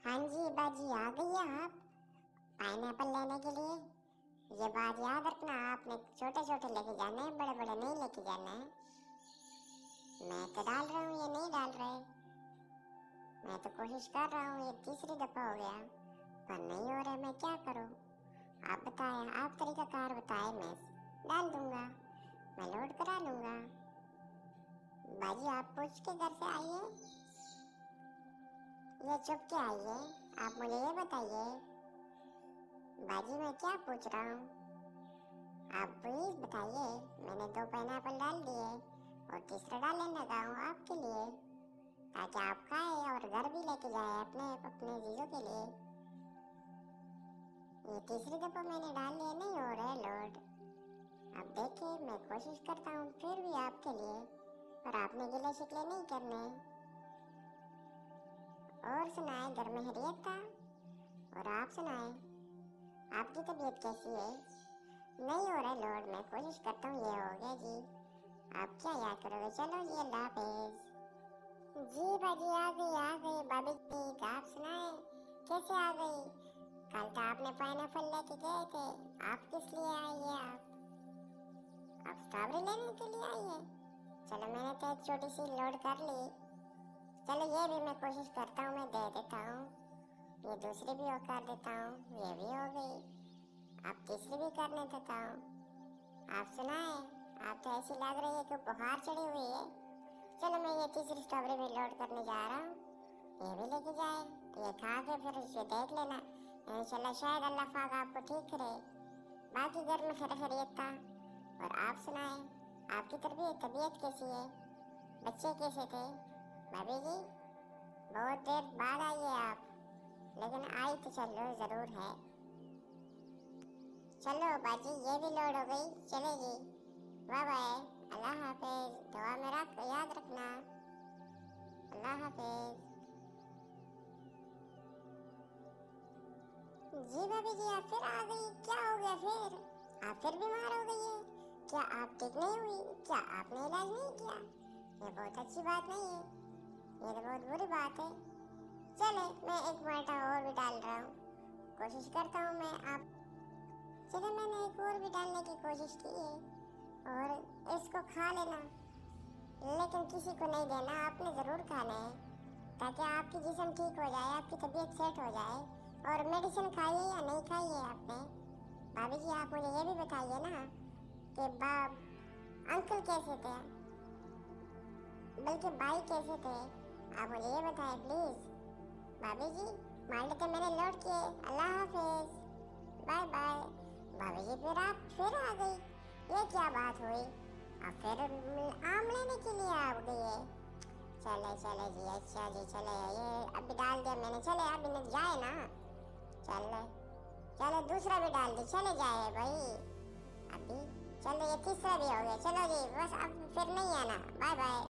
हाँ जी बाजी, आ गई आप पाइनएप्पल लेने के लिए। ये बात याद रखना, आपने छोटे छोटे लेके जाने हैं, बड़े बड़े नहीं लेके जाने हैं। मैं तो डाल रहा हूँ, ये नहीं डाल रहे। मैं तो कोशिश कर रहा हूँ, ये तीसरी दफा हो गया पर नहीं हो रहा। मैं क्या करूँ? आप बताएं, आप तरीकाकार बताएं, मैं डाल दूंगा, मैं लोड करा लूंगा। बाजी आप पूछ के घर से आइए या चुप के आइए, आप मुझे ये बताइए। बाजी मैं क्या पूछ रहा हूँ, आप प्लीज बताइए। मैंने 2 पाइनएप्पल डाल दिए और तीसरा डालने लगा हूँ आपके लिए, ताकि आप खाए और घर भी लेके जाए अपने अपने जीजों के लिए। ये तीसरी दफा मैंने डाल लिया, नहीं हो रहा है लोड। अब देखिए, मैं कोशिश करता हूँ फिर भी आपके लिए, पर आपने गिले शिकले नहीं करने। और सुनाए, घर में खैरियत था? और आप सुनाए, आपकी तबीयत कैसी है? नहीं हो रहा लोड, मैं कोशिश करता हूँ। ये हो गया जी, आप क्या याद करोगे? चलो जी, अल्लाह हाफिज। जी बाजी, आ गई भाभी जी। आप सुनाए, कैसे आ गई? कल तो आपने पाइनएप्पल लेके गए थे, आप किस लिए आई है? आप स्ट्रॉबेरी लेने के लिए आई है? चलो, मैंने तो एक छोटी सी लोड कर ली। चलो, ये भी मैं कोशिश करता हूँ, मैं दे देता हूँ। ये दूसरी भी और कर देता हूँ, ये भी हो गई। आप तीसरी भी करने देता हूँ। आप सुनाए, आप तो ऐसी लग रही है कि बुखार चढ़ी हुई है। चलो, मैं ये तीसरी स्ट्रॉबेरी भी लोड करने जा रहा हूँ, ये भी लेके जाए। ये खा के फिर उसे देख लेना, इंशाल्लाह शायद अल्लाह पाक आपको ठीक करे। बाकी घर में खैरियत था। और आप सुनाए, आपकी तबीयत कैसी है? बच्चे कैसे थे? भाभी जी, बहुत देर बाद आई है आप, लेकिन आई तो चलो जरूर है। चलो बाजी, ये भी लोड हो गई, चलेगी। बाय बाय, अल्लाह हाफिज। दुआ में याद रखना। अल्लाह हाफिज। जी भाभी जी, आप फिर आ गई, क्या हो गया फिर? आप फिर बीमार हो गई है? क्या आप ठीक नहीं हुई? क्या आपने इलाज नहीं किया? ये बहुत अच्छी बात नहीं है, ये तो बहुत बुरी बात है। चले, मैं एक माल्टा और भी डाल रहा हूँ, कोशिश करता हूँ मैं। आप चले, मैंने एक और भी डालने की कोशिश की है, और इसको खा लेना, लेकिन किसी को नहीं देना, आपने जरूर खाना है, ताकि आपकी जिस्म ठीक हो जाए, आपकी तबीयत सेट हो जाए। और मेडिसिन खाइए या नहीं खाइए आपने? भाभी जी, आप मुझे ये भी बताइए ना कि बाप अंकल कैसे थे, बल्कि भाई कैसे थे? आप मुझे ये बताएं प्लीज। भाभी जी, माल्टे तो मैंने लोड किए। अल्लाह हाफिज, बाय बाय। भाभी जी, फिर आप फिर आ गई, ये क्या बात हुई? आप फिर आम लेने के लिए आ गई है? चले चले जी, अच्छा जी, चले, ये अभी डाल दिया मैंने, चले अभी न जाए ना। चले चले, दूसरा भी डाल दी, चले जाए भाई अभी। चलो, ये तीसरा भी हो गया, चलो जी, बस अब फिर नहीं आना। Bye bye.